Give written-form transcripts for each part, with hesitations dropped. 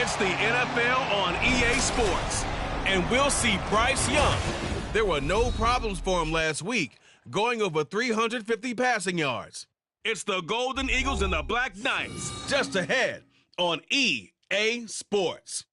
It's the NFL on EA Sports, and we'll see Bryce Young. There were no problems for him last week, going over 350 passing yards. It's the Golden Eagles and the Black Knights, just ahead on EA Sports.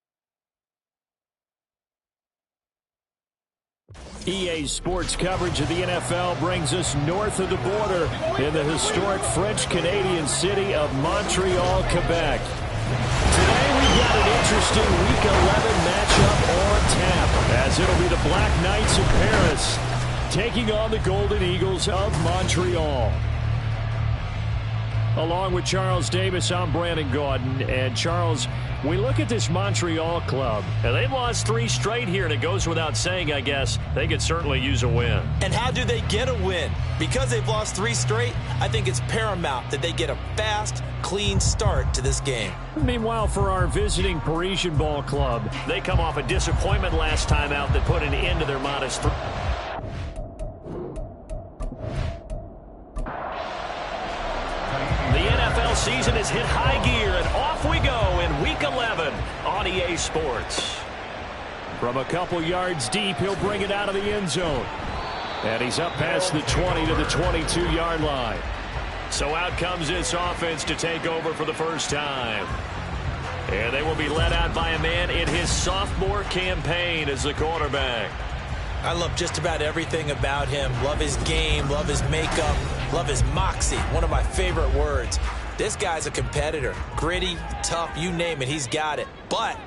EA Sports coverage of the NFL brings us north of the border in the historic French-Canadian city of Montreal, Quebec. Today we've got an interesting Week 11 matchup on tap, as it'll be the Black Knights of Paris taking on the Golden Eagles of Montreal. Along with Charles Davis, I'm Brandon Gordon. And Charles, we look at this Montreal club, and they've lost 3 straight here, and it goes without saying, I guess, they could certainly use a win. And how do they get a win? Because they've lost 3 straight, I think it's paramount that they get a fast, clean start to this game. Meanwhile, for our visiting Parisian ball club, they come off a disappointment last time out that put an end to their modest -3. The NFL season has hit high gear, and off we go in Week 11 on EA Sports. From a couple yards deep, he'll bring it out of the end zone. And he's up past the 20 to the 22-yard line. So out comes this offense to take over for the first time. And they will be led out by a man in his sophomore campaign as the quarterback. I love just about everything about him. Love his game, love his makeup, love his moxie. One of my favorite words. This guy's a competitor. Gritty, tough, you name it, he's got it. But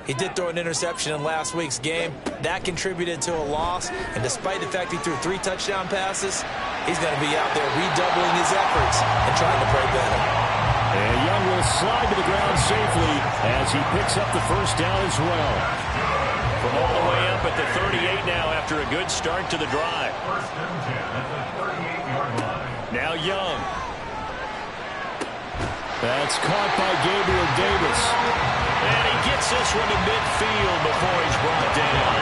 he did throw an interception in last week's game. That contributed to a loss. And despite the fact he threw 3 touchdown passes, he's going to be out there redoubling his efforts and trying to play better. And Young will slide to the ground safely as he picks up the first down as well. From all the way up at the 38 now after a good start to the drive. Now Young. That's caught by Gabriel Davis. And he gets this one to midfield before he's brought down.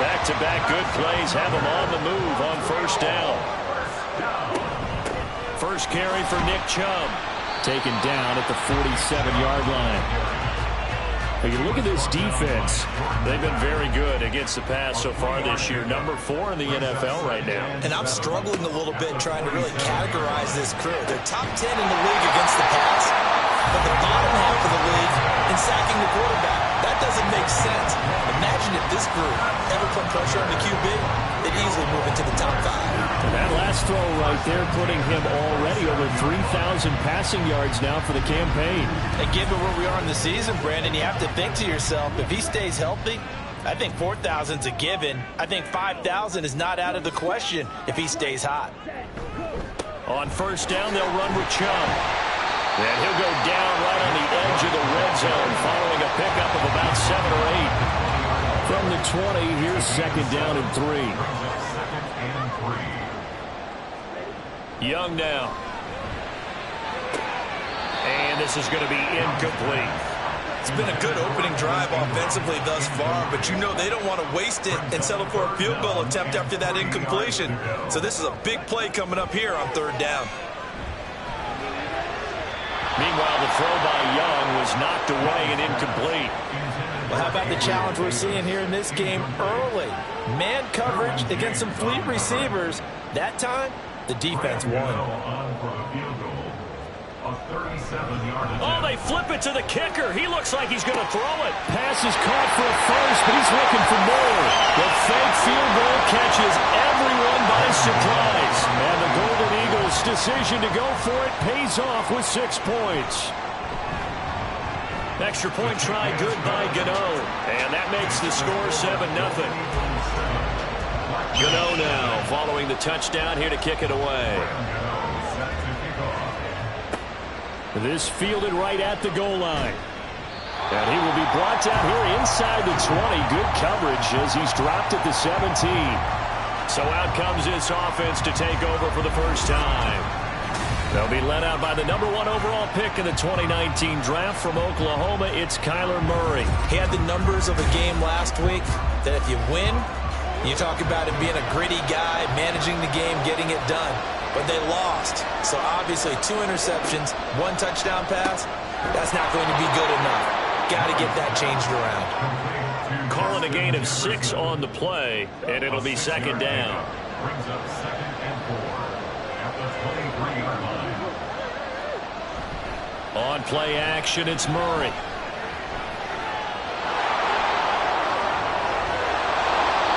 Back-to-back good plays have him on the move on first down. First carry for Nick Chubb. Taken down at the 47-yard line. But you look at this defense, they've been very good against the pass so far this year. Number 4 in the NFL right now. And I'm struggling a little bit trying to really categorize this crew. They're top 10 in the league against the pass, but the bottom half of the league in sacking the quarterback. That doesn't make sense. Imagine if this group ever put pressure on the QB, they'd easily move into the top 5. And that last throw right there putting him already over 3,000 passing yards now for the campaign. And given where we are in the season, Brandon, you have to think to yourself, if he stays healthy, I think 4,000's a given. I think 5,000 is not out of the question if he stays hot. On first down, they'll run with Chubb. And he'll go down right on the edge of the red zone following a pickup of about 7 or 8. From the 20, here's second down and 3. Young now. And this is going to be incomplete. It's been a good opening drive offensively thus far, but you know they don't want to waste it and settle for a field goal attempt after that incompletion. So this is a big play coming up here on third down. Meanwhile, the throw by Young was knocked away and incomplete. Well, how about the challenge we're seeing here in this game early? Man coverage against some fleet receivers. That time, the defense won. Oh, they flip it to the kicker. He looks like he's going to throw it. Pass is caught for a first, but he's looking for more. The fake field goal catches everyone by surprise. And the Golden Eagles' decision to go for it pays off with 6 points. Extra point try good by Gano. And that makes the score 7-0. Gano now following the touchdown here to kick it away. This fielded right at the goal line. And he will be brought down here inside the 20. Good coverage as he's dropped at the 17. So out comes this offense to take over for the first time. They'll be led out by the number 1 overall pick in the 2019 draft from Oklahoma. It's Kyler Murray. He had the numbers of a game last week that if you win, you talk about him being a gritty guy, managing the game, getting it done. But they lost. So obviously 2 interceptions, 1 touchdown pass, that's not going to be good enough. Got to get that changed around. Calling a gain of 6 on the play, and it'll be second down. Brings up 2nd and 4 at the 23-yard line. On play action, it's Murray.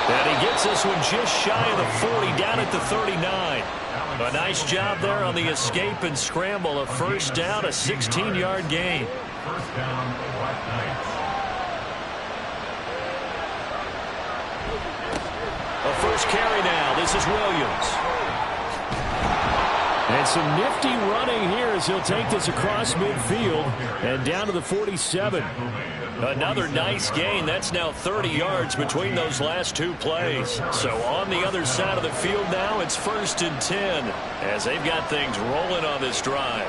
And he gets this one just shy of the 40, down at the 39. A nice job there on the escape and scramble. A first down, a 16-yard gain. First down, Black Knights. A first carry now. This is Williams. And some nifty running here as he'll take this across midfield and down to the 47. Another nice gain. That's now 30 yards between those last two plays. So on the other side of the field now, it's 1st and 10 as they've got things rolling on this drive.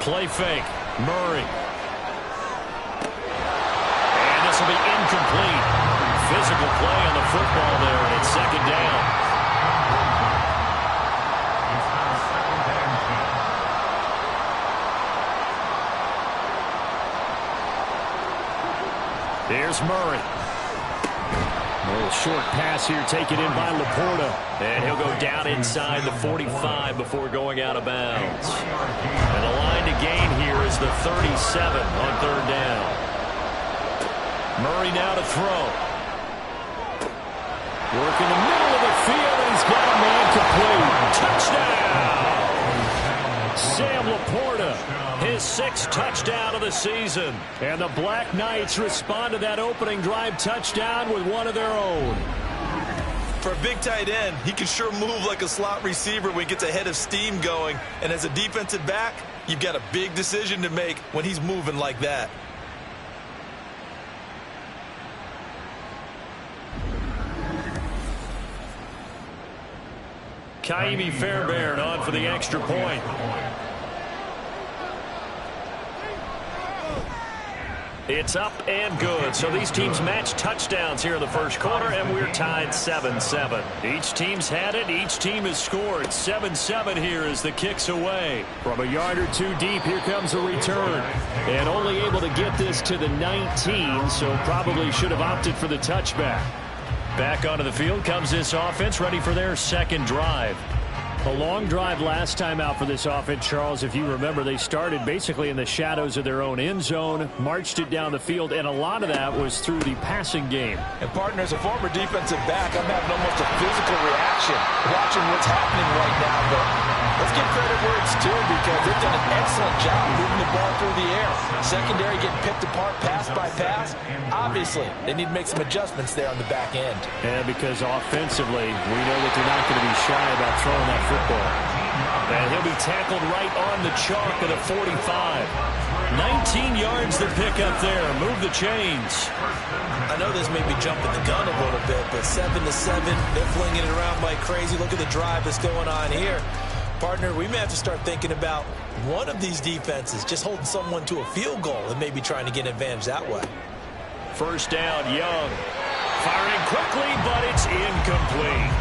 Play fake. Murray. And this will be incomplete. Physical play on the football there, and it's second down. Here's Murray. A little short pass here taken in by Laporta. And he'll go down inside the 45 before going out of bounds. And the line to gain here is the 37 on third down. Murray now to throw. Working the middle of the field, and he's got a man complete. Touchdown! Sam Laporta, his 6th touchdown of the season. And the Black Knights respond to that opening drive touchdown with one of their own. For a big tight end, he can sure move like a slot receiver when he gets a head of steam going. And as a defensive back, you've got a big decision to make when he's moving like that. Kaimi Fairbairn on for the extra point. It's up and good. So these teams match touchdowns here in the first quarter, and we're tied 7-7. Each team's had it. Each team has scored. 7-7 here as the kick's away. From a yard or two deep, here comes a return. And only able to get this to the 19, so probably should have opted for the touchback. Back onto the field comes this offense, ready for their second drive. A long drive last time out for this offense, Charles. If you remember, they started basically in the shadows of their own end zone, marched it down the field, and a lot of that was through the passing game. And partner, as a former defensive back, I'm having almost a physical reaction watching what's happening right now. But let's give credit where it's due, because they've done an excellent job moving the ball through the air. Secondary getting picked apart pass by pass. Obviously, they need to make some adjustments there on the back end. And because offensively, we know that they're not going to be shy about throwing that football. And he'll be tackled right on the chalk at a 45. 19 yards to pick up there. Move the chains. I know this may be jumping the gun a little bit, but 7-7, they're flinging it around like crazy. Look at the drive that's going on here. Partner, we may have to start thinking about one of these defenses just holding someone to a field goal and maybe trying to get an advantage that way. First down, Young. Firing quickly, but it's incomplete.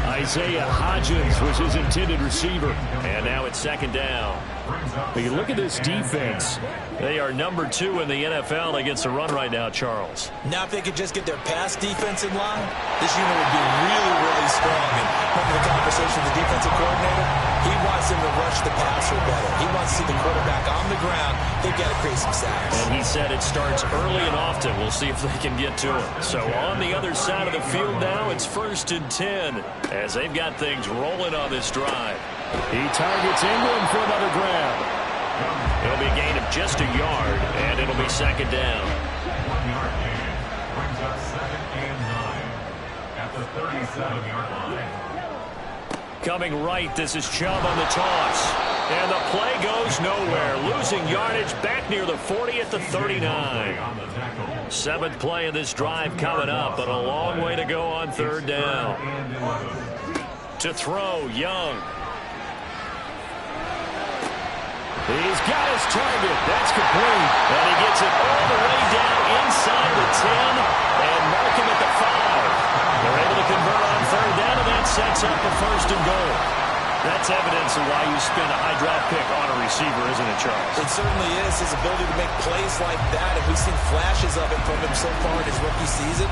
Isaiah Hodgins was his intended receiver. And now it's second down. But you look at this defense. They are number 2 in the NFL against the run right now, Charles. Now if they could just get their pass defense in line, this unit would be really, really strong. And remember the conversation with the defensive coordinator? He wants them to rush the passer better. He wants to see the quarterback on the ground. They've got to create some sacks. And he said it starts early and often. We'll see if they can get to it. So on the other side of the field now, it's 1st and 10 as they've got things rolling on this drive. He targets Ingram for another grab. It'll be a gain of just a yard, and it'll be second down. 1-yard gain brings up 2nd and 9 at the 37-yard line. Coming right, this is Chubb on the toss. And the play goes nowhere. Losing yardage back near the 40 at the 39. 7th play of this drive coming up, but a long way to go on third down. To throw, Young. He's got his target. That's complete. And he gets it all the way down inside the 10 and mark him at the 5. They're able to convert on third down, and that sets up a 1st and goal. That's evidence of why you spend a high draft pick on a receiver, isn't it, Charles? It certainly is. His ability to make plays like that, and we've seen flashes of it from him so far in his rookie season.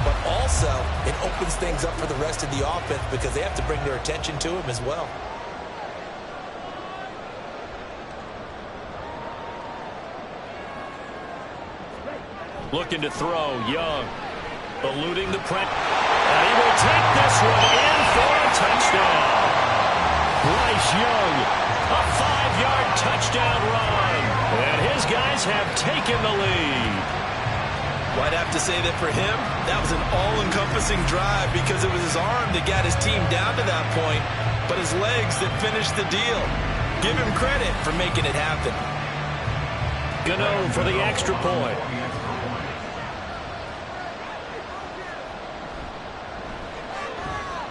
But also, it opens things up for the rest of the offense because they have to bring their attention to him as well. Looking to throw, Young. Eluding the press. And he will take this one in for a touchdown. Bryce Young, a 5-yard touchdown run. And his guys have taken the lead. Well, I'd have to say that for him, that was an all-encompassing drive because it was his arm that got his team down to that point, but his legs that finished the deal. Give him credit for making it happen. Gano for the extra point.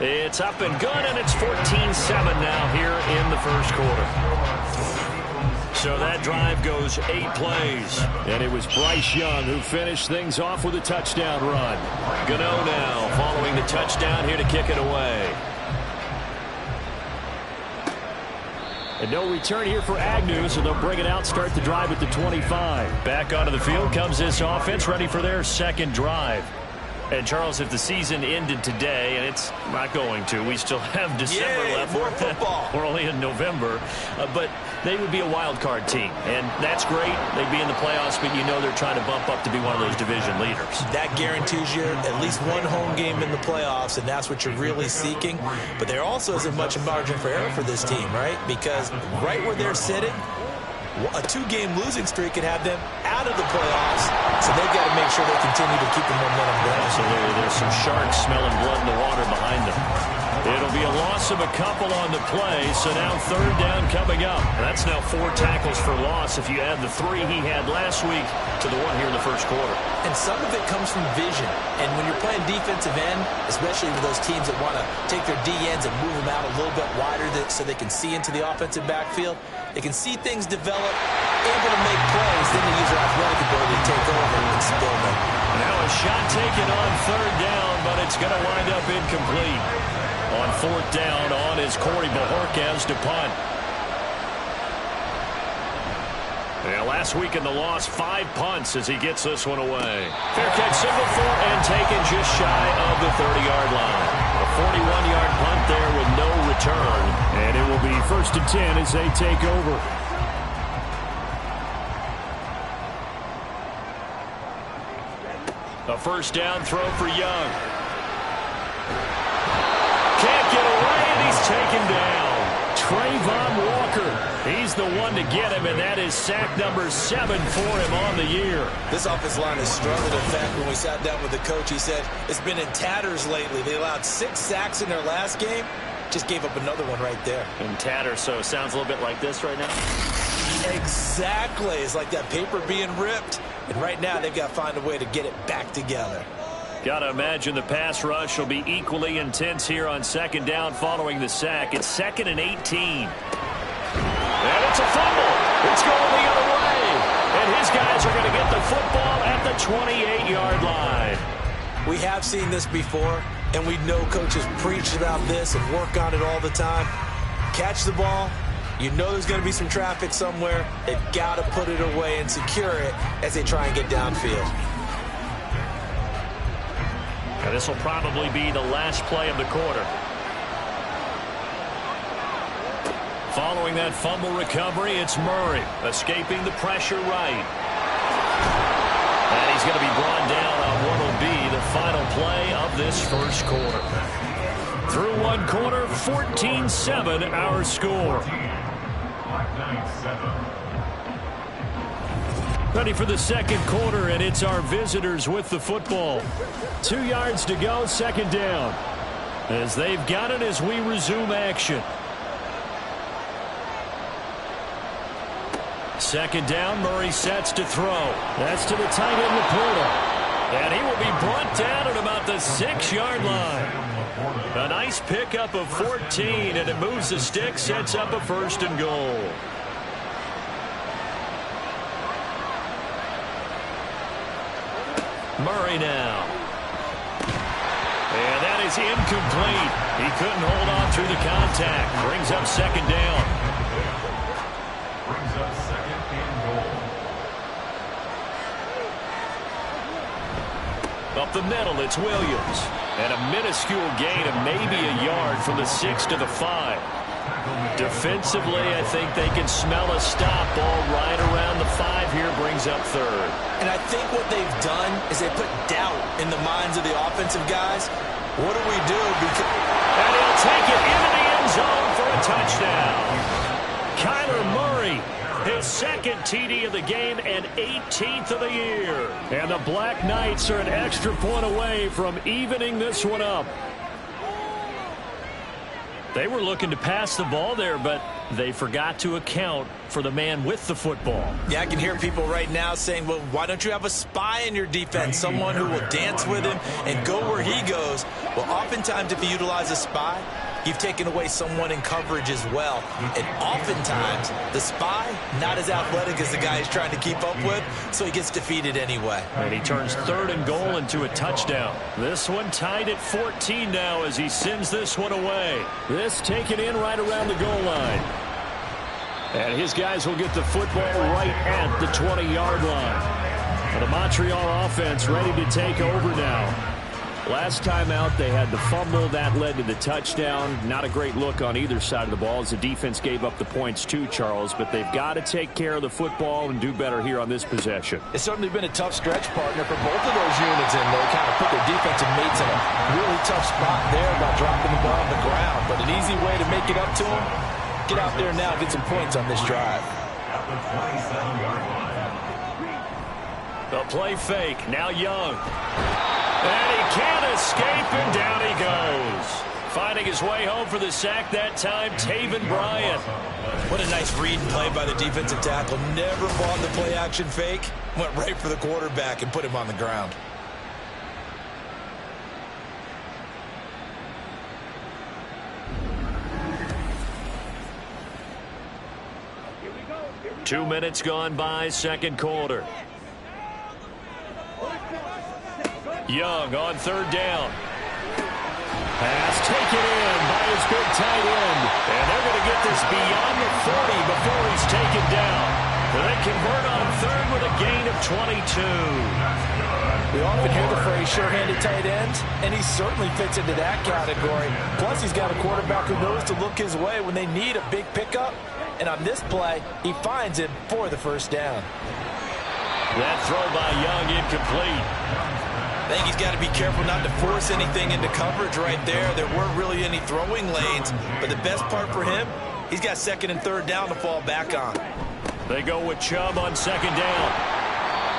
It's up and good, and it's 14-7 now here in the first quarter. So that drive goes 8 plays. And it was Bryce Young who finished things off with a touchdown run. Gano now following the touchdown here to kick it away. And no return here for Agnew, so they'll bring it out, start the drive at the 25. Back onto the field comes this offense, ready for their second drive. And, Charles, if the season ended today, and it's not going to, we still have December left. More football. We're only in November. But they would be a wild card team, and that's great. They'd be in the playoffs, but you know they're trying to bump up to be one of those division leaders. That guarantees you at least one home game in the playoffs, and that's what you're really seeking. But there also isn't much margin for error for this team, right? Because right where they're sitting, a 2-game losing streak could have them out of the playoffs, so they've got to make sure they continue to keep the momentum going. Absolutely. There's some sharks smelling blood in the water behind them. It'll be a loss of a couple on the play, so now third down coming up. That's now 4 tackles for loss if you add the 3 he had last week to the 1 here in the first quarter. And some of it comes from vision. And when you're playing defensive end, especially with those teams that want to take their D-ends and move them out a little bit wider so they can see into the offensive backfield, they can see things develop, able to make plays, then they use their athletic ability to take over and spill them. Now a shot taken on third down, but it's going to wind up incomplete. On fourth down on is Corey Bajorquez to punt. Yeah, last week in the loss, 5 punts as he gets this one away. Fair catch, single for, and taken just shy of the 30-yard line. A 41-yard punt there with no return. And it will be 1st and 10 as they take over. A first down throw for Young. Can't get away, and he's taken down. Trayvon Walker. He's the one to get him, and that is sack number 7 for him on the year. This offensive line has struggled. In fact, when we sat down with the coach, he said it's been in tatters lately. They allowed 6 sacks in their last game. Just gave up another one right there. In tatters, so it sounds a little bit like this right now. Exactly. It's like that paper being ripped. And right now, they've got to find a way to get it back together. Got to imagine the pass rush will be equally intense here on second down following the sack. It's 2nd and 18. And it's a fumble. It's going the other way. And his guys are going to get the football at the 28-yard line. We have seen this before, and we know coaches preach about this and work on it all the time. Catch the ball. You know there's going to be some traffic somewhere. They've got to put it away and secure it as they try and get downfield. Now this will probably be the last play of the quarter. Following that fumble recovery, it's Murray escaping the pressure right. And he's going to be brought down on what will be the final play of this first quarter. Through one quarter, 14-7 our score. Ready for the second quarter, and it's our visitors with the football. 2 yards to go, second down. As they've got it as we resume action. Second down, Murray sets to throw. That's to the tight end, Laporta. And he will be brought down at about the 6-yard line. A nice pickup of 14, and it moves the stick, sets up a 1st and goal. Murray now. And that is is incomplete. He couldn't hold on through the contact. Brings up second down. Brings up second and goal. Up the middle, it's Williams. And a minuscule gain of maybe a yard from the 6 to the 5. Defensively, I think they can smell a stop. Ball right around the 5 here, brings up third. And I think what they've done is they put doubt in the minds of the offensive guys. What do we do? And he'll take it into the end zone for a touchdown. Kyler Murray, his second TD of the game and 18th of the year. And the Black Knights are an extra point away from evening this one up. They were looking to pass the ball there, but they forgot to account for the man with the football. Yeah, I can hear people right now saying, well, why don't you have a spy in your defense, someone who will dance with him and go where he goes? Well, oftentimes if you utilize a spy, you've taken away someone in coverage as well. And oftentimes, the spy, not as athletic as the guy he's trying to keep up with, so he gets defeated anyway. And he turns 3rd and goal into a touchdown. This one tied at 14 now as he sends this one away. This taken in right around the goal line. And his guys will get the football right at the 20-yard line. And the Montreal offense ready to take over now. Last time out, they had the fumble. That led to the touchdown. Not a great look on either side of the ball as the defense gave up the points too, Charles. But they've got to take care of the football and do better here on this possession. It's certainly been a tough stretch, partner, for both of those units, and they kind of put their defensive mates in a really tough spot there by dropping the ball on the ground. But an easy way to make it up to them, get out there now and get some points on this drive. At the 27-yard line. The play fake. Now Young. And he can't escape, and down he goes. Finding his way home for the sack that time, Taven Bryant. What a nice read and play by the defensive tackle. Never bought the play-action fake. Went right for the quarterback and put him on the ground. Two minutes gone by, second quarter. Young on 3rd down. Pass taken in by his big tight end. And they're going to get this beyond the 40 before he's taken down. They convert on 3rd with a gain of 22. We often hear the phrase sure-handed tight ends, and he certainly fits into that category. Plus, he's got a quarterback who knows to look his way when they need a big pickup. And on this play, he finds it for the first down. That throw by Young incomplete. I think he's got to be careful not to force anything into coverage right there. There weren't really any throwing lanes, but the best part for him, he's got 2nd and 3rd down to fall back on. They go with Chubb on 2nd down.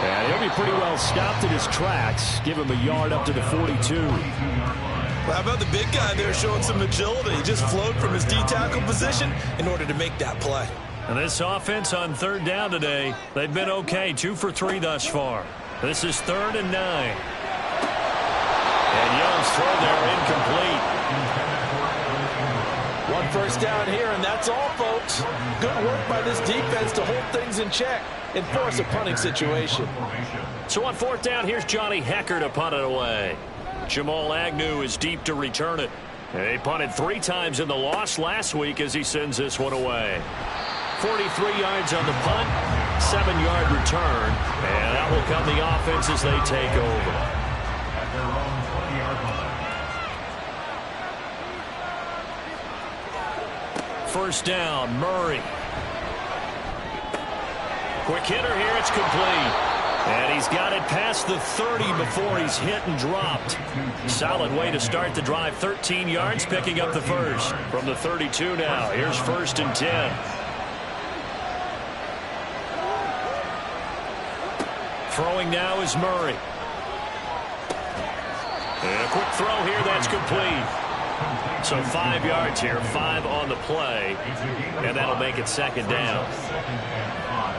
And he'll be pretty well stopped in his tracks. Give him a yard up to the 42. Well, how about the big guy there showing some agility? He just flowed from his D-tackle position in order to make that play. And this offense on 3rd down today, they've been okay, 2 for 3 thus far. This is 3rd and 9. And Young's throw there incomplete. 1 first down here, and that's all, folks. Good work by this defense to hold things in check and force a punting situation. So on 4th down, here's Johnny Hecker to punt it away. Jamal Agnew is deep to return it. They punted 3 times in the loss last week as he sends this one away. 43 yards on the punt, 7-yard return, and that will come the offense as they take over. At their own 20-yard line. First down, Murray. Quick hitter here, it's complete. And he's got it past the 30 before he's hit and dropped. Solid way to start the drive. 13 yards, picking up the first. From the 32 now, here's 1st and 10. Throwing now is Murray. And a quick throw here, that's complete. So 5 yards here, 5 on the play. And that'll make it 2nd down. 2nd and 5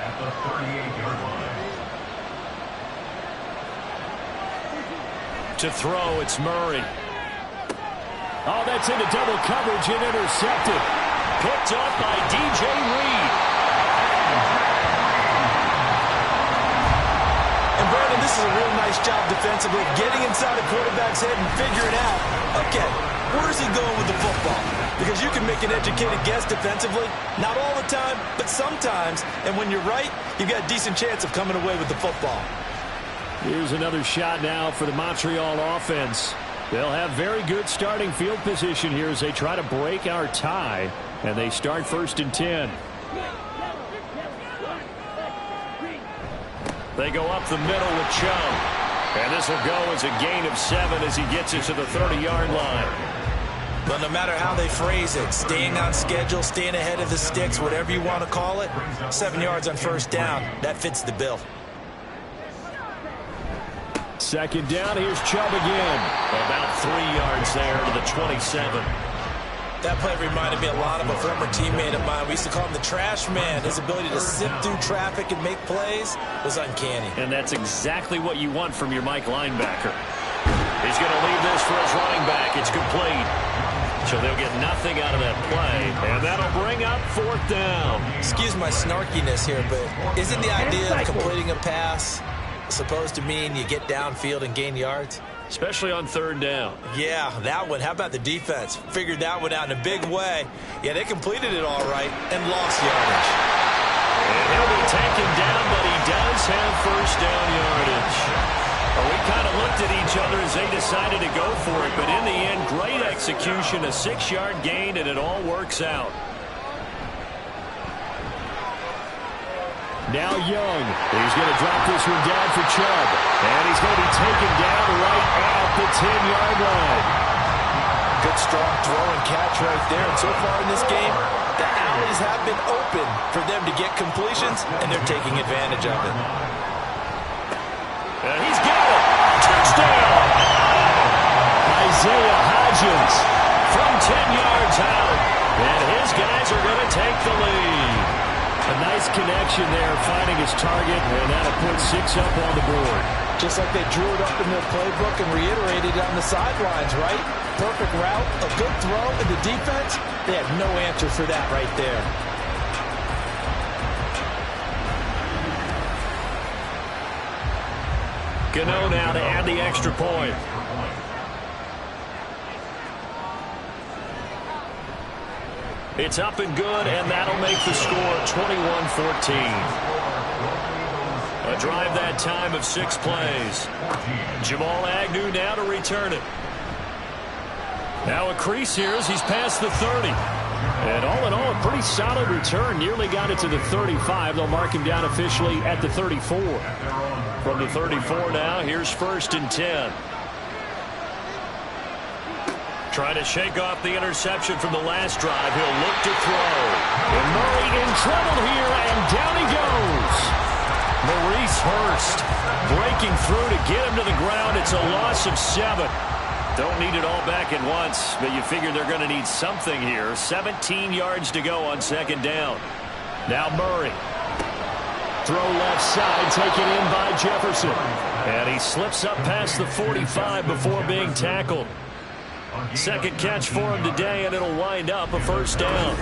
at the 38-yard line. To throw, it's Murray. Oh, that's into double coverage and intercepted. Picked up by DJ Reed. And Brandon, this Reese is a real nice job defensively, getting inside the quarterback's head and figuring out, okay, where's he going with the football? Because you can make an educated guess defensively, not all the time, but sometimes. And when you're right, you've got a decent chance of coming away with the football. Here's another shot now for the Montreal offense. They'll have very good starting field position here as they try to break our tie. And they start 1st and 10. They go up the middle with Chubb. And this will go as a gain of 7 as he gets it to the 30-yard line. But no matter how they phrase it, staying on schedule, staying ahead of the sticks, whatever you want to call it, 7 yards on 1st down, that fits the bill. 2nd down, here's Chubb again. About 3 yards there to the 27. That play reminded me a lot of a former teammate of mine. We used to call him the trash man. His ability to sift through traffic and make plays was uncanny. And that's exactly what you want from your Mike linebacker. He's going to leave this for his running back. It's complete. So they'll get nothing out of that play. And that'll bring up 4th down. Excuse my snarkiness here, but isn't the idea of completing a pass supposed to mean you get downfield and gain yards? Especially on 3rd down. Yeah, that one. How about the defense? Figured that one out in a big way. Yeah, they completed it all right and lost yardage. And he'll be taken down, but he does have 1st down yardage. Well, we kind of looked at each other as they decided to go for it, but in the end, great execution, a 6-yard gain, and it all works out. Now Young. He's going to drop this one down for Chubb. And he's going to be taken down right at the 10-yard line. Good strong throw and catch right there. And so far in this game, the alleys have been open for them to get completions, and they're taking advantage of it. And he's got it. Touchdown! Isaiah Hodgins from 10 yards out. And his guys are going to take the lead. A nice connection there, finding his target, and that'll put 6 up on the board. Just like they drew it up in their playbook and reiterated on the sidelines, right? Perfect route, a good throw, and the defense, they had no answer for that right there. Gano now to add the extra point. It's up and good, and that'll make the score 21-14. A drive that time of 6 plays. Jamal Agnew now to return it. Now a crease here as he's past the 30. And all in all, a pretty solid return. Nearly got it to the 35. They'll mark him down officially at the 34. From the 34 now, here's 1st and 10. Trying to shake off the interception from the last drive. He'll look to throw. And Murray in trouble here, and down he goes. Maurice Hurst breaking through to get him to the ground. It's a loss of 7. Don't need it all back at once, but you figure they're going to need something here. 17 yards to go on 2nd down. Now Murray. Throw left side, taken in by Jefferson. And he slips up past the 45 before being tackled. 2nd catch for him today, and it'll wind up a 1st down.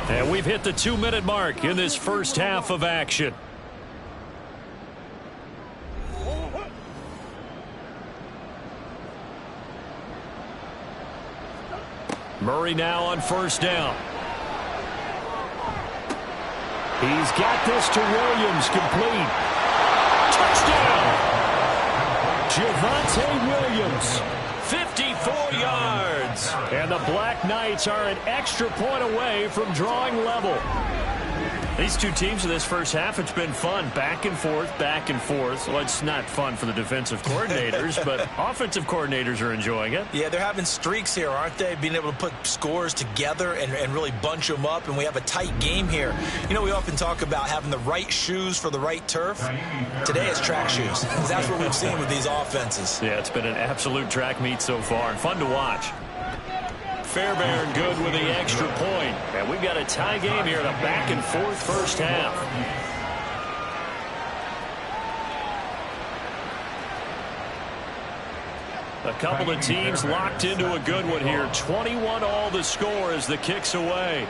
And we've hit the 2-minute mark in this first half of action. Murray now on 1st down. He's got this to Williams, complete. Touchdown! Javonte Williams. 54 yards. And the Black Knights are an extra point away from drawing level. These two teams in this first half, it's been fun. Back and forth, back and forth. Well, it's not fun for the defensive coordinators, but offensive coordinators are enjoying it. Yeah, they're having streaks here, aren't they? Being able to put scores together and really bunch them up, and we have a tight game here. You know, we often talk about having the right shoes for the right turf. Today it's track shoes, because that's what we've seen with these offenses. Yeah, it's been an absolute track meet so far, and fun to watch. Fairbairn good with the extra point. And we've got a tie game here in a back-and-forth first half. A couple of teams locked into a good one here. 21 all the score as the kick's away.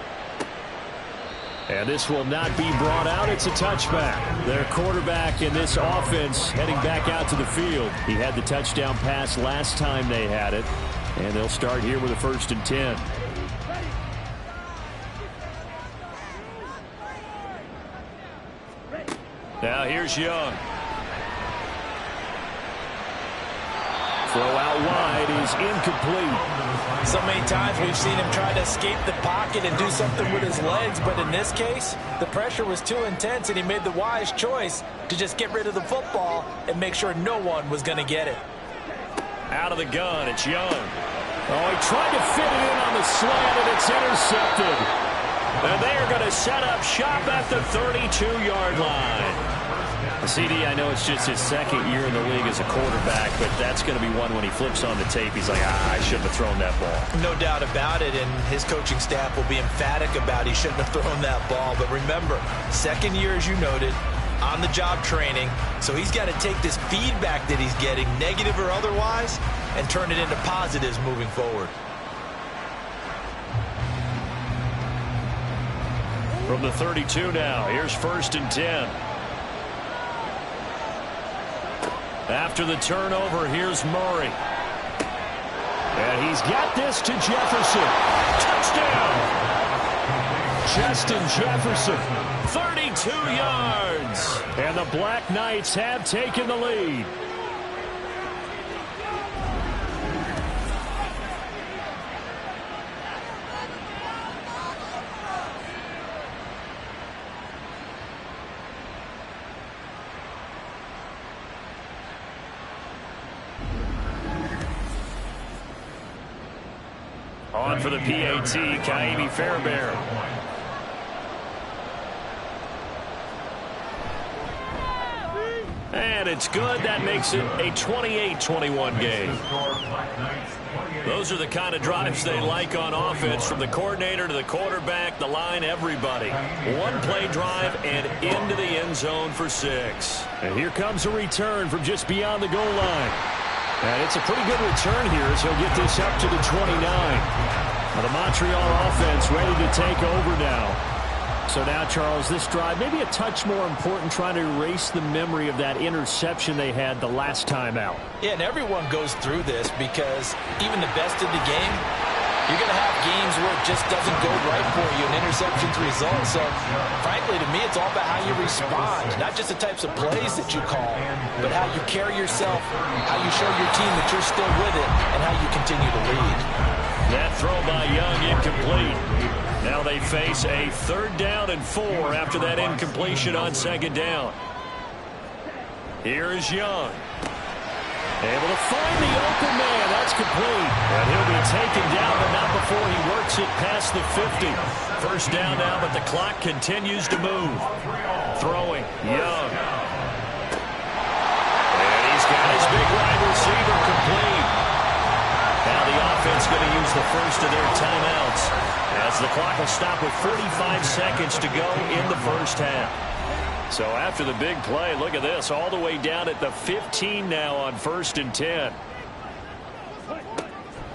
And this will not be brought out. It's a touchback. Their quarterback in this offense heading back out to the field. He had the touchdown pass last time they had it. And they'll start here with a 1st and 10. Now here's Young. Throw out wide is incomplete. So many times we've seen him try to escape the pocket and do something with his legs, but in this case, the pressure was too intense and he made the wise choice to just get rid of the football and make sure no one was going to get it. Out of the gun, it's Young. Oh, he tried to fit it in on the slant, and it's intercepted. And they are going to set up shop at the 32-yard line. CD, I know it's just his 2nd year in the league as a quarterback, but that's going to be one when he flips on the tape. He's like, I shouldn't have thrown that ball. No doubt about it, and his coaching staff will be emphatic about he shouldn't have thrown that ball. But remember, 2nd year, as you noted, on-the-job training, so he's got to take this feedback that he's getting, negative or otherwise, and turn it into positives moving forward. From the 32 now, here's 1st and 10. After the turnover, here's Murray. And he's got this to Jefferson. Touchdown! Justin Jefferson, 32 yards. And the Black Knights have taken the lead. On for the PAT, Kaimi Fairbairn. And it's good. That makes it a 28-21 game. Those are the kind of drives they like on offense, from the coordinator to the quarterback, the line, everybody. One play drive and into the end zone for 6. And here comes a return from just beyond the goal line. And it's a pretty good return here as he'll get this up to the 29. Now the Montreal offense ready to take over now. So now, Charles, this drive maybe a touch more important, trying to erase the memory of that interception they had the last time out. Yeah, and everyone goes through this because even the best in the game, you're going to have games where it just doesn't go right for you, and interceptions result. So, frankly, to me, it's all about how you respond, not just the types of plays that you call, but how you carry yourself, how you show your team that you're still with it, and how you continue to lead. That throw by Young incomplete. Now they face a 3rd down and 4 after that incompletion on 2nd down. Here is Young. Able to find the open man. That's complete. And he'll be taken down, but not before he works it past the 50. 1st down now, but the clock continues to move. Throwing, Young. And he's got his big wide receiver complete. Now the offense going to use the first of their timeouts, as the clock will stop with 45 seconds to go in the 1st half. So after the big play, look at this, all the way down at the 15 now on 1st and 10.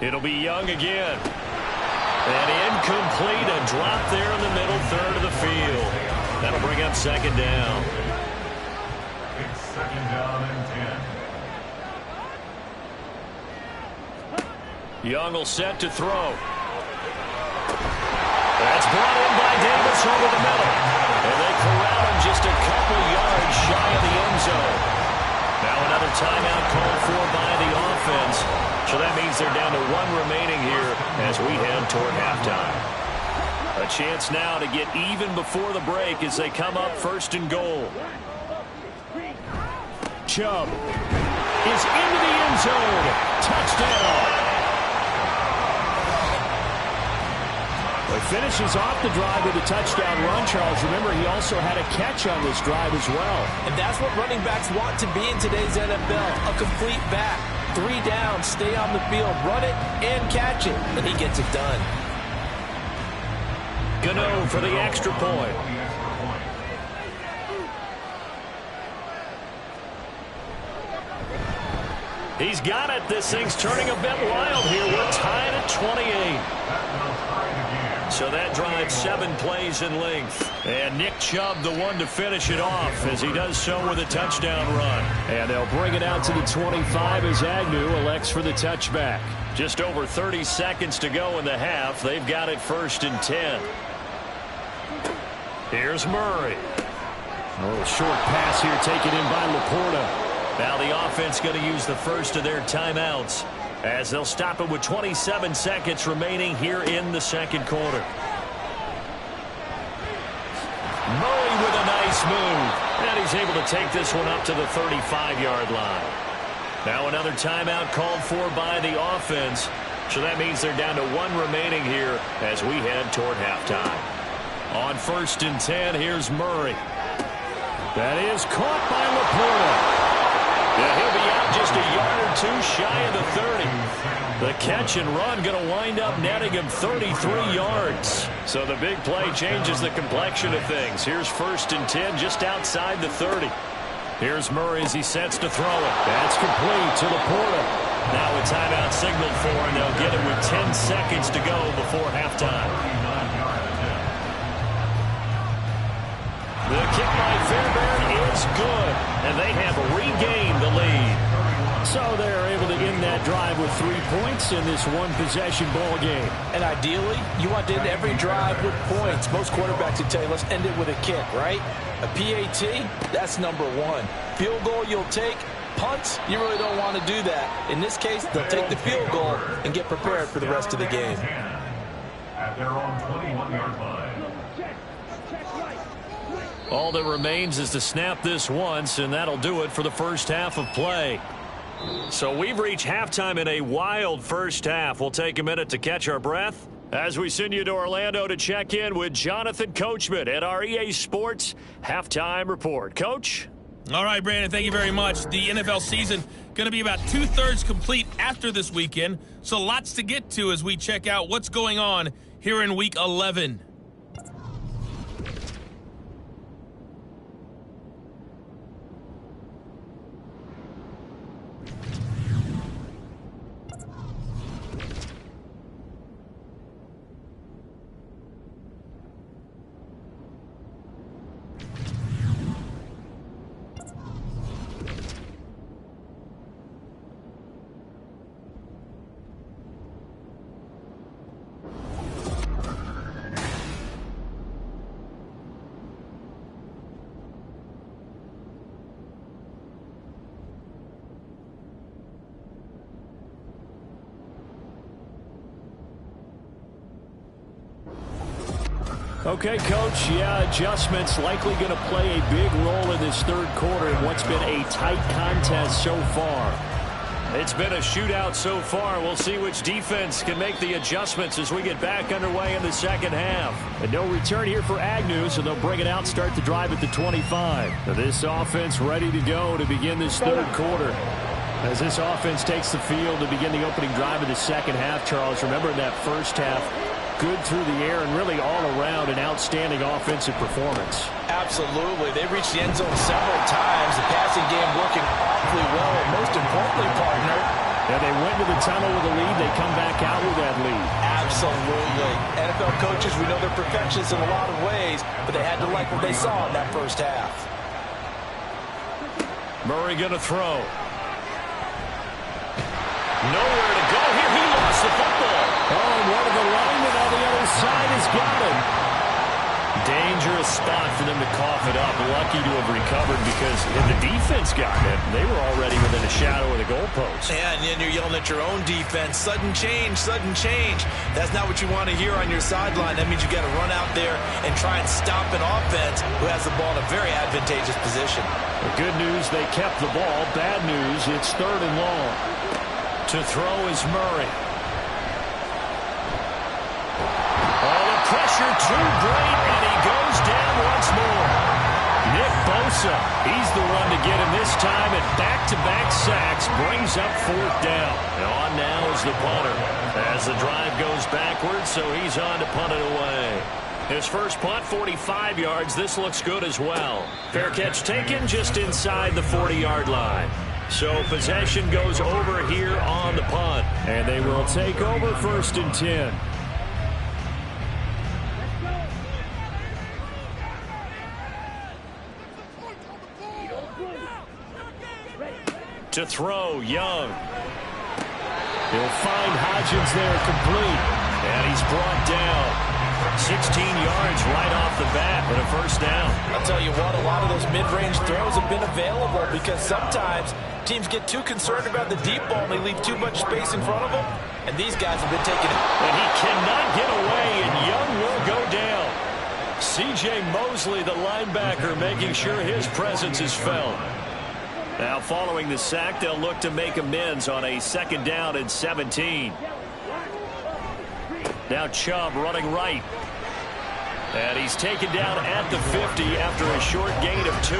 It'll be Young again. And incomplete, a drop there in the middle third of the field. That'll bring up 2nd down. It's 2nd down and 10. Young will set to throw. That's brought in by Davis over the middle. And they corral him just a couple yards shy of the end zone. Now another timeout called for by the offense. So that means they're down to 1 remaining here as we head toward halftime. A chance now to get even before the break as they come up 1st and goal. Chubb is into the end zone. Touchdown. He finishes off the drive with a touchdown run, Charles. Remember, he also had a catch on this drive as well. And that's what running backs want to be in today's NFL, a complete back. 3 down, stay on the field, run it, and catch it. And he gets it done. Gano for the extra point. He's got it. This thing's turning a bit wild here. We're tied at 28. So that drives 7 plays in length. And Nick Chubb, the one to finish it off, as he does so with a touchdown run. And they'll bring it out to the 25 as Agnew elects for the touchback. Just over 30 seconds to go in the half. They've got it 1st and 10. Here's Murray. A little short pass here taken in by Laporta. Now the offense going to use the first of their timeouts as they'll stop it with 27 seconds remaining here in the second quarter. Murray with a nice move. And he's able to take this one up to the 35-yard line. Now another timeout called for by the offense. So that means they're down to 1 remaining here as we head toward halftime. On 1st and 10, here's Murray. That is caught by Laporta. Yeah, he'll be out just a yard or 2 shy of the 30. The catch and run going to wind up netting him 33 yards. So the big play changes the complexion of things. Here's 1st and 10 just outside the 30. Here's Murray as he sets to throw it. That's complete to Laporta. Now a timeout signaled for, and they'll get it with 10 seconds to go before halftime. The kick by Fairbairn is good, and they have regained the lead. So they're able to end that drive with 3 points in this one-possession ball game. And ideally, you want to end every drive with points. Most quarterbacks would tell you, let's end it with a kick, right? A PAT, that's number 1. Field goal you'll take. Punts, you really don't want to do that. In this case, they'll take the field goal and get prepared for the rest of the game. At their own 21-yard line. All that remains is to snap this once, and that'll do it for the first half of play. So we've reached halftime in a wild first half. We'll take a minute to catch our breath as we send you to Orlando to check in with Jonathan Coachman at our EA Sports Halftime Report. Coach? All right, Brandon, thank you very much. The NFL season going to be about 2/3 complete after this weekend, so lots to get to as we check out what's going on here in Week 11. Okay, Coach, yeah, adjustments likely going to play a big role in this third quarter in what's been a tight contest so far. It's been a shootout so far. We'll see which defense can make the adjustments as we get back underway in the second half. And no return here for Agnew, so they'll bring it out, start the drive at the 25. Now this offense ready to go to begin this third quarter. As this offense takes the field to begin the opening drive of the second half, Charles, remember in that first half, good through the air and really all around an outstanding offensive performance. Absolutely. They reached the end zone several times. The passing game working awfully well. And most importantly, partner, yeah, they went to the tunnel with a lead. They come back out with that lead. Absolutely. NFL coaches, we know they're perfectionists in a lot of ways, but they had to like what they saw in that first half. Murray going to throw. Nowhere to go here. He lost the football. Oh, and one of the linemen on the other side has got him. Dangerous spot for them to cough it up. Lucky to have recovered because if the defense got it, they were already within a shadow of the goalpost. Yeah, and then you're yelling at your own defense. Sudden change, sudden change. That's not what you want to hear on your sideline. That means you got to run out there and try and stop an offense who has the ball in a very advantageous position. The good news, they kept the ball. Bad news, it's 3rd and long. To throw is Murray. Oh, the pressure too great, and he goes down once more. Nick Bosa, he's the one to get him this time, and back-to-back sacks brings up 4th down. And on now is the punter. As the drive goes backwards, so he's on to punt it away. His first punt, 45 yards. This looks good as well. Fair catch taken just inside the 40-yard line. So possession goes over here on the punt. And they will take over 1st and 10. To throw, Young. He'll find Hodgins there complete. And he's brought down. 16 yards right off the bat with a first down. I'll tell you what, a lot of those mid-range throws have been available because sometimes teams get too concerned about the deep ball and they leave too much space in front of them. And these guys have been taking it. And he cannot get away, and Young will go down. C.J. Mosley, the linebacker, making sure his presence is felt. Now following the sack, they'll look to make amends on a 2nd down and 17. Now Chubb running right. And he's taken down at the 50 after a short gain of 2.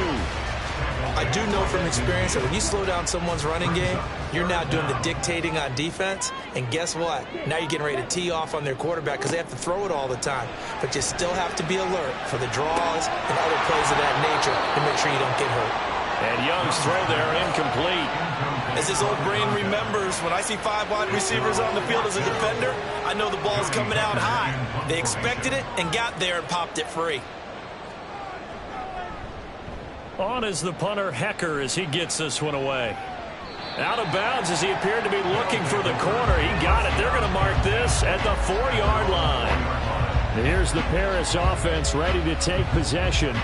I do know from experience that when you slow down someone's running game, you're now doing the dictating on defense. And guess what? Now you're getting ready to tee off on their quarterback because they have to throw it all the time. But you still have to be alert for the draws and other plays of that nature to make sure you don't get hurt. And Young's throw there incomplete. As his old brain remembers, when I see 5 wide receivers on the field as a defender, I know the ball's coming out high. They expected it and got there and popped it free. On is the punter, Hecker, as he gets this one away. Out of bounds as he appeared to be looking for the corner. He got it. They're going to mark this at the 4-yard line. Here's the Paris offense ready to take possession.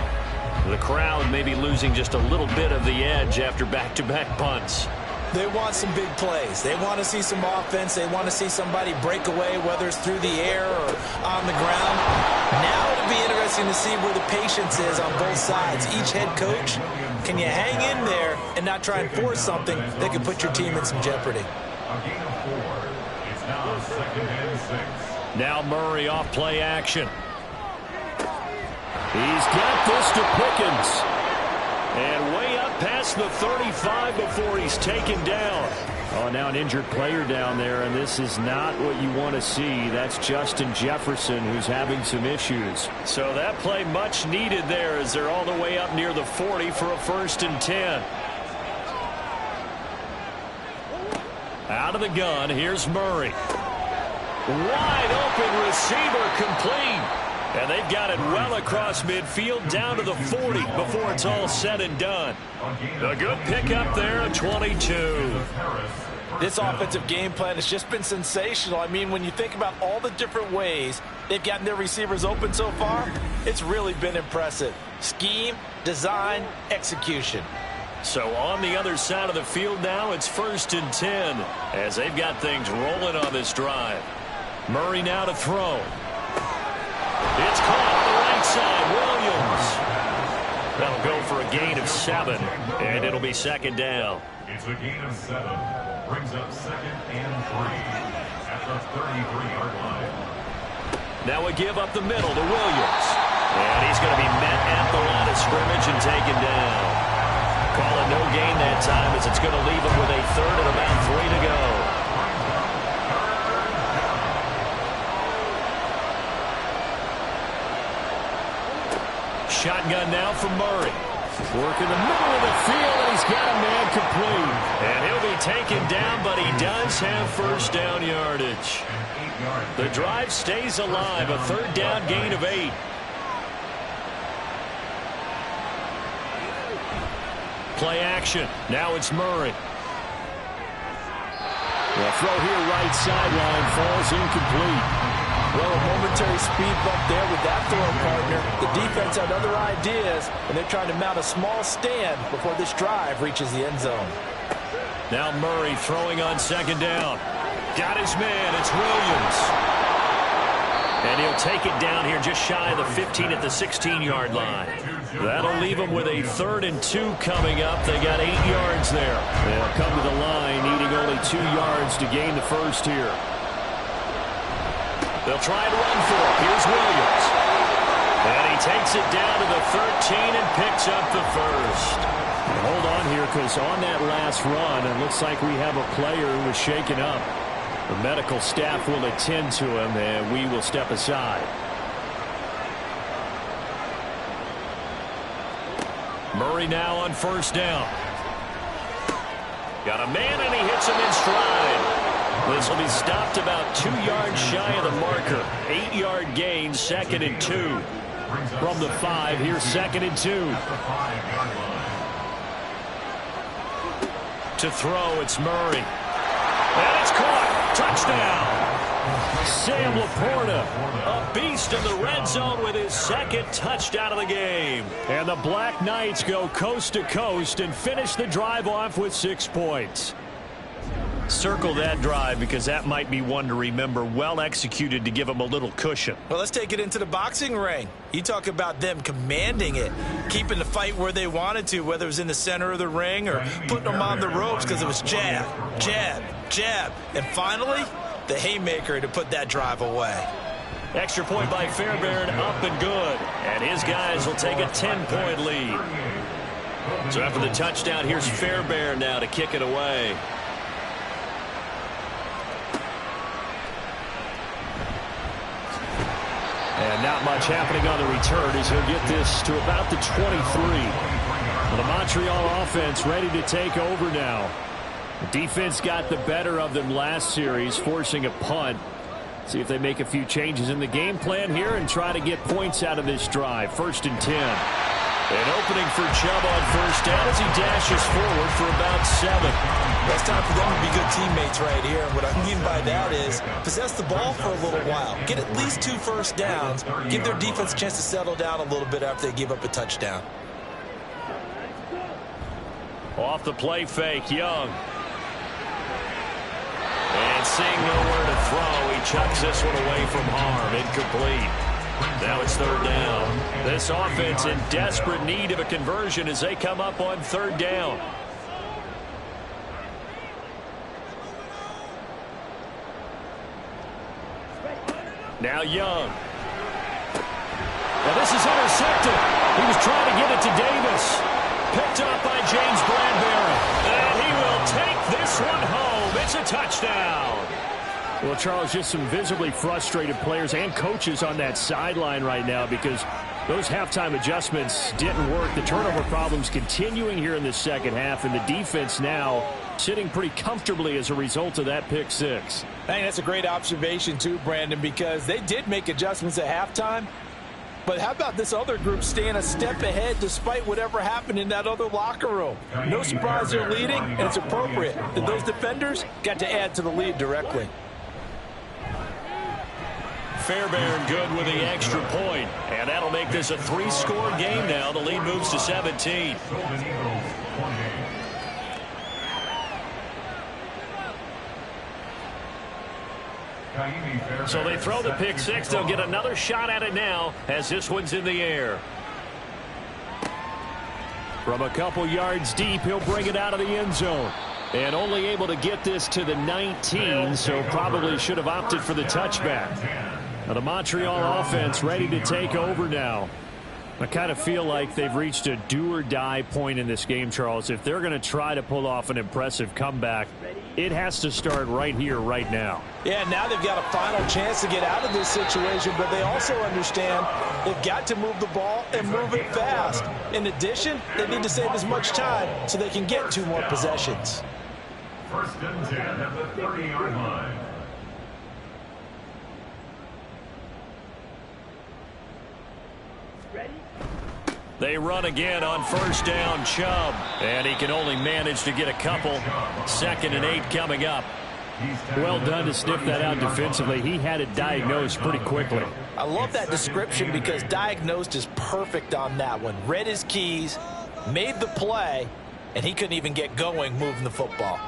The crowd may be losing just a little bit of the edge after back-to-back punts. They want some big plays. They want to see some offense. They want to see somebody break away, whether it's through the air or on the ground. Now it'll be interesting to see where the patience is on both sides. Each head coach, can you hang in there and not try and force something that could put your team in some jeopardy? A gain of 4. It's now 2nd and 6. Now Murray off play action. He's got this to Pickens. And way up past the 35 before he's taken down. Oh, now an injured player down there, and this is not what you want to see. That's Justin Jefferson, who's having some issues. So that play much needed there as they're all the way up near the 40 for a 1st and 10. Out of the gun, here's Murray. Wide open receiver complete. And they've got it well across midfield down to the 40 before it's all said and done. A good pickup there at 22. This offensive game plan has just been sensational. I mean, when you think about all the different ways they've gotten their receivers open so far, it's really been impressive. Scheme, design, execution. So on the other side of the field now, it's 1st and 10 as they've got things rolling on this drive. Murray now to throw. It's caught on the right side. Williams. That'll go for a gain of 7, and it'll be 2nd down. It's a gain of 7. Brings up 2nd and 3 at the 33-yard line. Now a give up the middle to Williams. And he's going to be met at the line of scrimmage and taken down. Call it no gain that time as it's going to leave him with a 3rd and about 3 to go. Shotgun now from Murray. Working the middle of the field, and he's got a man complete. And he'll be taken down, but he does have 1st down yardage. The drive stays alive, a 3rd down gain of 8. Play action. Now it's Murray. The throw here right sideline falls incomplete. Well, a momentary speed bump there with that throw partner. The defense had other ideas, and they're trying to mount a small stand before this drive reaches the end zone. Now Murray throwing on 2nd down. Got his man. It's Williams. And he'll take it down here just shy of the 15 at the 16-yard line. That'll leave them with a 3rd and 2 coming up. They got 8 yards there. They'll come to the line, needing only 2 yards to gain the 1st here. They'll try and run for it. Here's Williams. And he takes it down to the 13 and picks up the 1st. Hold on here, because on that last run, it looks like we have a player who was shaken up. The medical staff will attend to him, and we will step aside. Murray now on 1st down. Got a man, and he hits him in stride. This will be stopped about 2 yards shy of the marker. 8-yard gain, 2nd and 2. From the 5, here's 2nd and 2. To throw, it's Murray. And it's caught. Touchdown. Sam Laporta, a beast in the red zone with his second touchdown of the game. And the Black Knights go coast to coast and finish the drive off with 6 points. Circle that drive because that might be one to remember. Well executed to give them a little cushion. Well, let's take it into the boxing ring. You talk about them commanding it, keeping the fight where they wanted to, whether it was in the center of the ring or putting them on the ropes because it was jab, jab, jab. And finally, the haymaker to put that drive away. Extra point by Fairbairn, up and good. And his guys will take a 10-point lead. So after the touchdown, here's Fairbairn now to kick it away. And not much happening on the return as he'll get this to about the 23. The Montreal offense ready to take over now. The defense got the better of them last series, forcing a punt. See if they make a few changes in the game plan here and try to get points out of this drive. 1st and 10. An opening for Chubb on 1st down as he dashes forward for about 7. It's time for them to be good teammates right here. And what I mean by that is possess the ball for a little while. Get at least 2 first downs. Give their defense a chance to settle down a little bit after they give up a touchdown. Off the play fake, Young. And seeing nowhere to throw, he chucks this one away from harm. Incomplete. Now it's 3rd down. This offense in desperate need of a conversion as they come up on 3rd down. Now Young. Now this is intercepted. He was trying to get it to Davis. Picked up by James Bradbury. And he will take this one home. It's a touchdown. Well, Charles, just some visibly frustrated players and coaches on that sideline right now because those halftime adjustments didn't work. The turnover problems continuing here in the second half, and the defense now sitting pretty comfortably as a result of that pick 6. I think that's a great observation too, Brandon, because they did make adjustments at halftime. But how about this other group staying a step ahead despite whatever happened in that other locker room? No surprise they're leading, and it's appropriate that those defenders got to add to the lead directly. Fairbairn good with the extra point, and that'll make this a 3-score game now. The lead moves to 17. So they throw the pick 6. They'll get another shot at it now as this one's in the air. From a couple yards deep, he'll bring it out of the end zone. And only able to get this to the 19, so probably should have opted for the touchback. Now the Montreal offense ready to take over now. I kind of feel like they've reached a do-or-die point in this game, Charles. If they're going to try to pull off an impressive comeback, it has to start right here, right now. Yeah, now they've got a final chance to get out of this situation, but they also understand they've got to move the ball and move it fast. In addition, they need to save as much time so they can get 2 more possessions. 1st and 10 at the 30-yard line. They run again on 1st down, Chubb. And he can only manage to get a couple. 2nd and 8 coming up. Well done to sniff that out defensively. He had it diagnosed pretty quickly. I love that description because diagnosed is perfect on that one. Read his keys, made the play, and he couldn't even get going moving the football.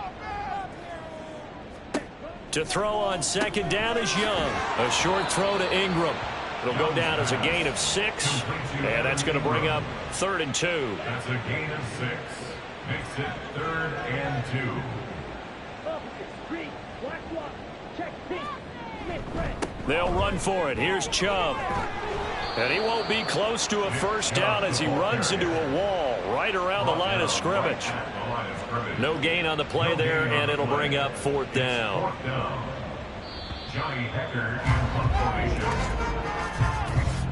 To throw on 2nd down is Young. A short throw to Ingram. It'll go down as a gain of 6, and that's going to bring up 3rd and 2. That's a gain of 6. Makes it 3rd and 2. They'll run for it. Here's Chubb. And he won't be close to a 1st down as he runs into a wall right around the line of scrimmage. No gain on the play there, and it'll bring up 4th down. Johnny Hecker in punt formation.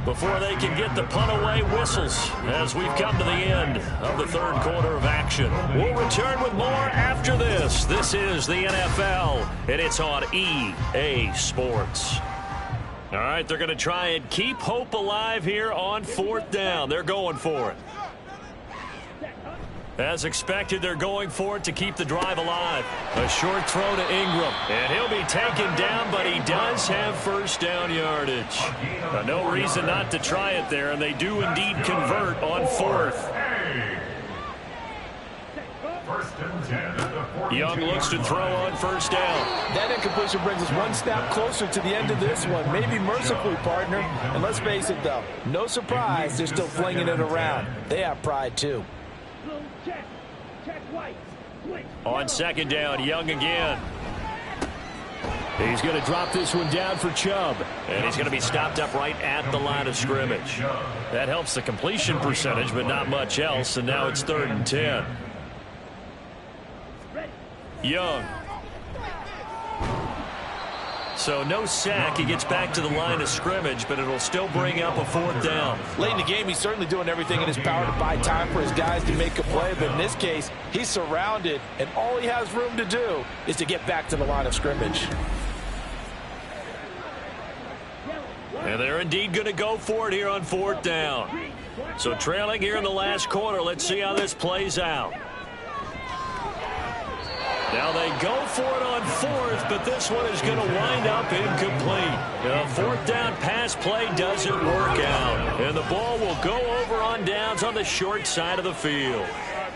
Before they can get the punt away, whistles as we've come to the end of the 3rd quarter of action. We'll return with more after this. This is the NFL, and it's on EA Sports. All right, they're going to try and keep hope alive here on 4th down. They're going for it. As expected, they're going for it to keep the drive alive. A short throw to Ingram. And he'll be taken down, but he does have first down yardage. No reason not to try it there, and they do indeed convert on fourth. Young looks to throw on first down. That incompletion brings us one step closer to the end of this one. Maybe mercifully, partner. And let's face it, though, no surprise, they're still flinging it around. They have pride, too. On second down, Young again. He's going to drop this one down for Chubb. And he's going to be stopped up right at the line of scrimmage. That helps the completion percentage, but not much else. And now it's 3rd and 10. Young. So no sack. He gets back to the line of scrimmage, but it'll still bring up a 4th down. Late in the game, he's certainly doing everything in his power to buy time for his guys to make a play. But in this case, he's surrounded, and all he has room to do is to get back to the line of scrimmage. And they're indeed going to go for it here on 4th down. So trailing here in the last quarter. Let's see how this plays out. Now they go for it on 4th, but this one is going to wind up incomplete. The 4th down pass play doesn't work out. And the ball will go over on downs on the short side of the field.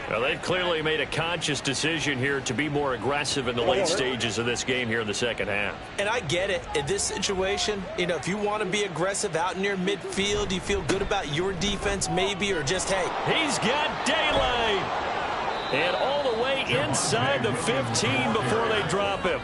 Well, they've clearly made a conscious decision here to be more aggressive in the late stages of this game here in the second half. And I get it. In this situation, if you want to be aggressive out near midfield, you feel good about your defense maybe, or just, hey. He's got daylight. And all the way inside the 15 before they drop him.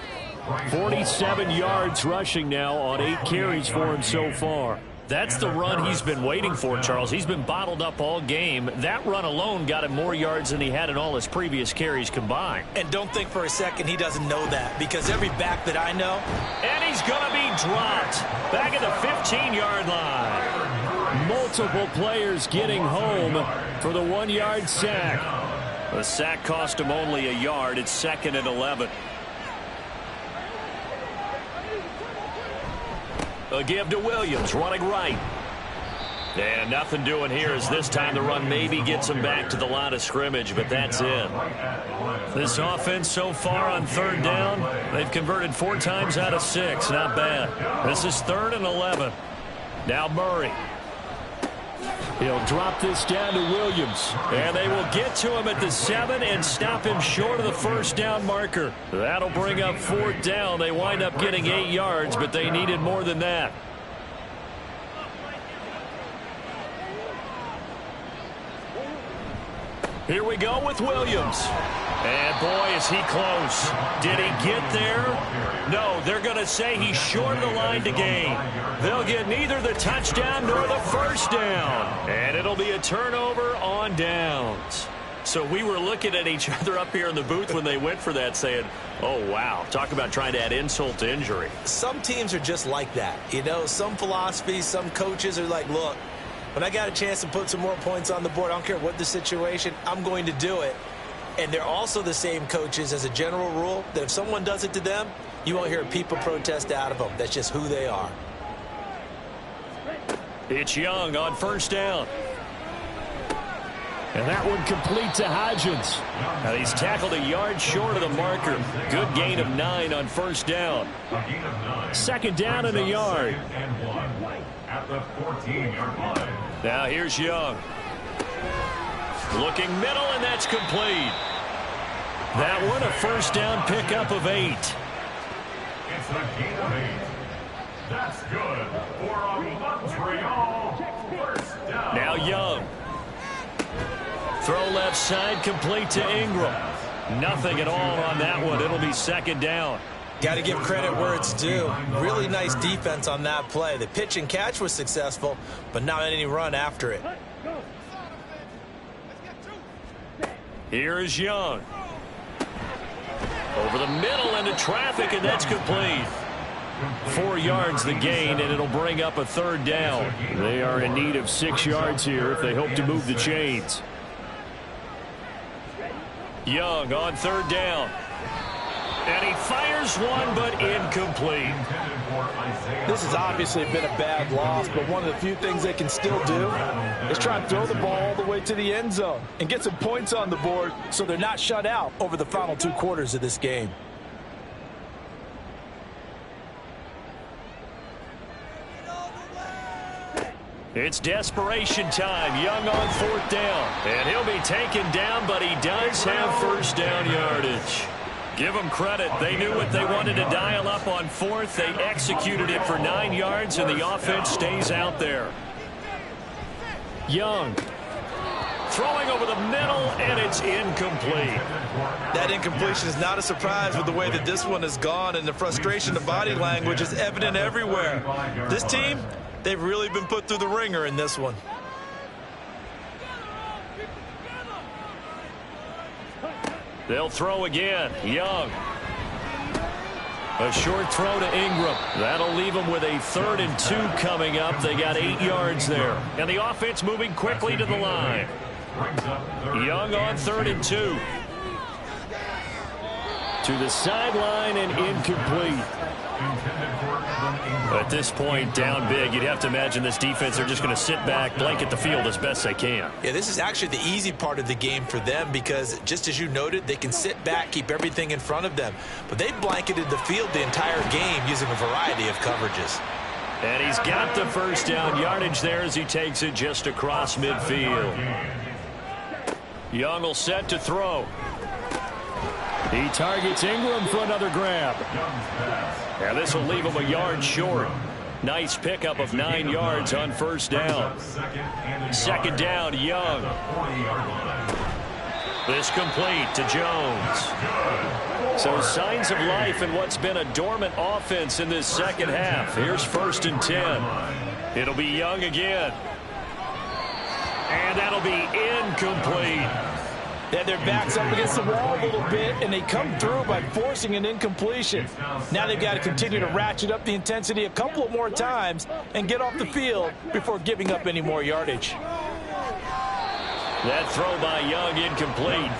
47 yards rushing now on 8 carries for him so far. That's the run he's been waiting for, Charles. He's been bottled up all game. That run alone got him more yards than he had in all his previous carries combined. And don't think for a second he doesn't know that, because every back that I know. And he's going to be dropped back at the 15-yard line. Multiple players getting home for the 1-yard sack. The sack cost him only a yard. It's 2nd and 11. A give to Williams, running right. And nothing doing here as this time the run maybe gets him back to the line of scrimmage, but that's it. This offense so far on 3rd down, they've converted 4 times out of 6. Not bad. This is 3rd and 11. Now Murray. He'll drop this down to Williams. And they will get to him at the 7 and stop him short of the first down marker. That'll bring up 4th down. They wind up getting 8 yards, but they needed more than that. Here we go with Williams. And boy, is he close. Did he get there? No, they're going to say he's short of the line to gain. They'll get neither the touchdown nor the first down. And it'll be a turnover on downs. So we were looking at each other up here in the booth when they went for that saying, oh, wow, talk about trying to add insult to injury. Some teams are just like that. Some philosophies, some coaches are like, look, when I got a chance to put some more points on the board, I don't care what the situation, I'm going to do it. And they're also the same coaches as a general rule that if someone does it to them, you won't hear a people protest out of them. That's just who they are. It's Young on first down. And that one complete to Hodgins. Now he's tackled a yard short of the marker. Good gain of 9 on first down. 2nd down and a yard. At the 14-yard line. Now here's Young. Looking middle, and that's complete. That one a first down pickup of 8. It's a gain of 8. That's good for a Montreal first down. Now Young. Throw left side, complete to Ingram. Nothing at all on that one. It'll be 2nd down. Got to give credit where it's due. Really nice defense on that play. The pitch and catch was successful, but not any run after it. Here is Young. Over the middle into traffic, and that's complete. 4 yards the gain, and it'll bring up a 3rd down. They are in need of 6 yards here if they hope to move the chains. Young on 3rd down. And he fires one, but incomplete. This has obviously been a bad loss, but one of the few things they can still do is try and throw the ball all the way to the end zone and get some points on the board so they're not shut out over the final 2 quarters of this game. It's desperation time. Young on 4th down. And he'll be taken down, but he does have first down yardage. Give them credit. They knew what they wanted to dial up on 4th. They executed it for 9 yards, and the offense stays out there. Young throwing over the middle, and it's incomplete. That incompletion is not a surprise with the way that this one has gone, and the frustration, the body language is evident everywhere. This team, they've really been put through the ringer in this one. They'll throw again. Young. A short throw to Ingram. That'll leave them with a 3rd and 2 coming up. They got 8 yards there. And the offense moving quickly to the line. Young on 3rd and 2. To the sideline and incomplete. At this point, down big, you'd have to imagine this defense, they're just going to sit back, blanket the field as best they can. Yeah, this is actually the easy part of the game for them because, just as you noted, they can sit back, keep everything in front of them. But they blanketed the field the entire game using a variety of coverages. And he's got the first down yardage there as he takes it just across midfield. Young will set to throw. He targets Ingram for another grab. And this will leave him a yard short. Nice pickup of 9 yards on first down. 2nd down, Young. This complete to Jones. So signs of life in what's been a dormant offense in this second half. Here's 1st and 10. It'll be Young again. And that'll be incomplete. They had their backs up against the wall a little bit, and they come through by forcing an incompletion. Now they've got to continue to ratchet up the intensity a couple of more times and get off the field before giving up any more yardage. That throw by Young incomplete.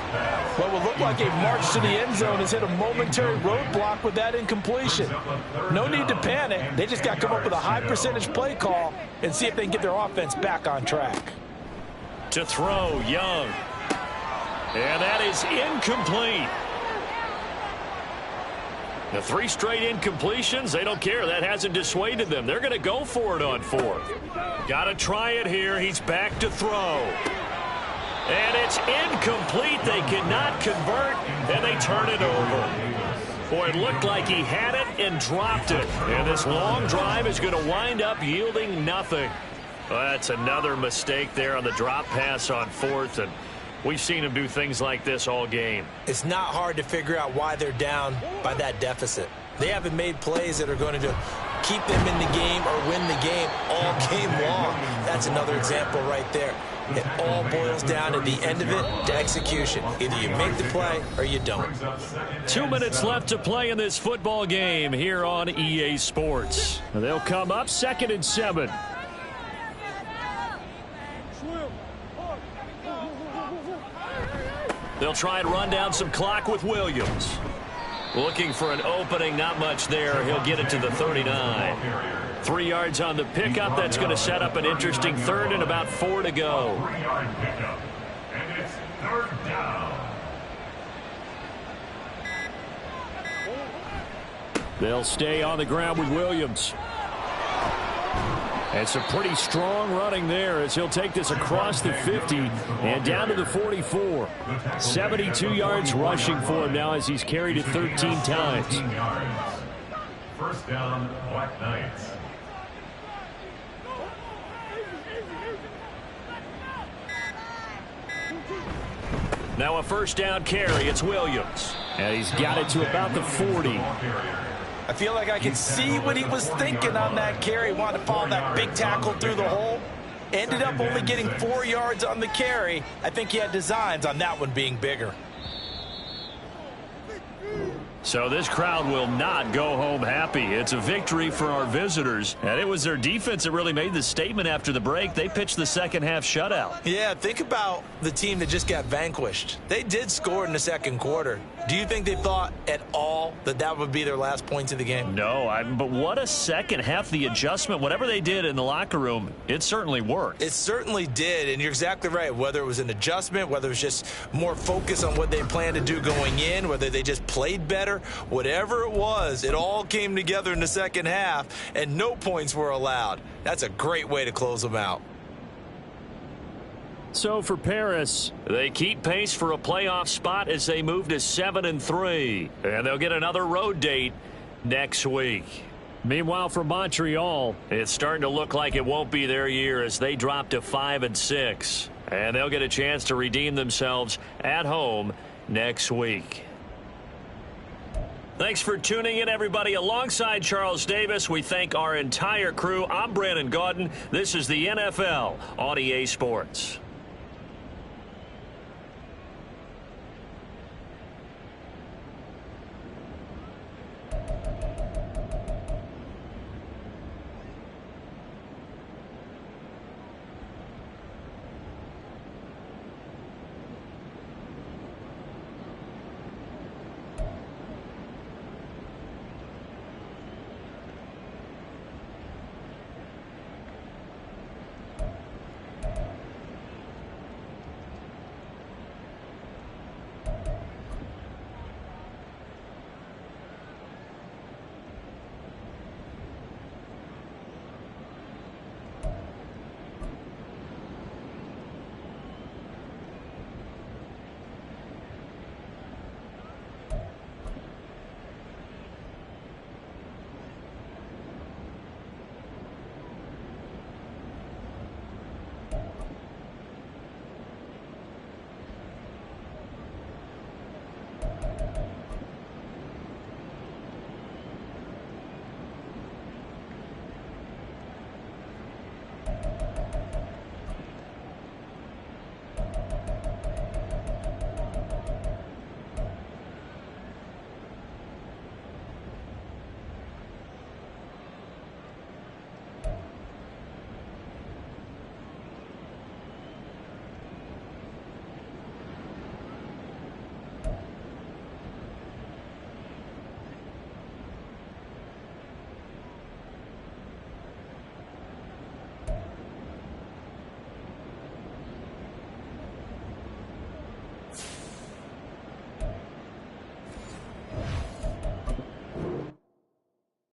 What will look like a march to the end zone has hit a momentary roadblock with that incompletion. No need to panic. They just got to come up with a high percentage play call and see if they can get their offense back on track. To throw, Young. And that is incomplete. The 3 straight incompletions, they don't care. That hasn't dissuaded them. They're going to go for it on 4th. Got to try it here. He's back to throw. And it's incomplete. They cannot convert, and they turn it over. Boy, it looked like he had it and dropped it. And this long drive is going to wind up yielding nothing. Well, that's another mistake there on the drop pass on 4th, and we've seen him do things like this all game. It's not hard to figure out why they're down by that deficit. They haven't made plays that are going to keep them in the game or win the game all game long. That's another example right there. It all boils down at the end of it to execution. Either you make the play or you don't. 2 minutes left to play in this football game here on EA Sports. They'll come up 2nd and 7. They'll try and run down some clock with Williams. Looking for an opening, not much there. He'll get it to the 39. 3 yards on the pickup. That's going to set up an interesting 3rd and about 4 to go. 3-yard pickup. And it's 3rd down. They'll stay on the ground with Williams. And some pretty strong running there as he'll take this across the 50 and down to the 44. 72 yards rushing for him now as he's carried it 13 times. 13 yards. First down, Black Knights. Now a first down carry. It's Williams. And he's got it to about the 40. I feel like I can see what he was thinking on that carry. Wanted to follow that big tackle through the hole. Ended up only getting 4 yards on the carry. I think he had designs on that one being bigger. So this crowd will not go home happy. It's a victory for our visitors. And it was their defense that really made the statement after the break. They pitched the second half shutout. Yeah, think about the team that just got vanquished. They did score in the second quarter. Do you think they thought at all that that would be their last points of the game? No, but what a second half. The adjustment, whatever they did in the locker room, it certainly worked. It certainly did, and you're exactly right. Whether it was an adjustment, whether it was just more focus on what they planned to do going in, whether they just played better, whatever it was, it all came together in the second half, and no points were allowed. That's a great way to close them out. So for Paris, they keep pace for a playoff spot as they move to 7-3, and they'll get another road date next week. Meanwhile, for Montreal, it's starting to look like it won't be their year as they drop to 5-6, and they'll get a chance to redeem themselves at home next week. Thanks for tuning in, everybody. Alongside Charles Davis, we thank our entire crew. I'm Brandon Gaudin. This is the NFL on EA Sports.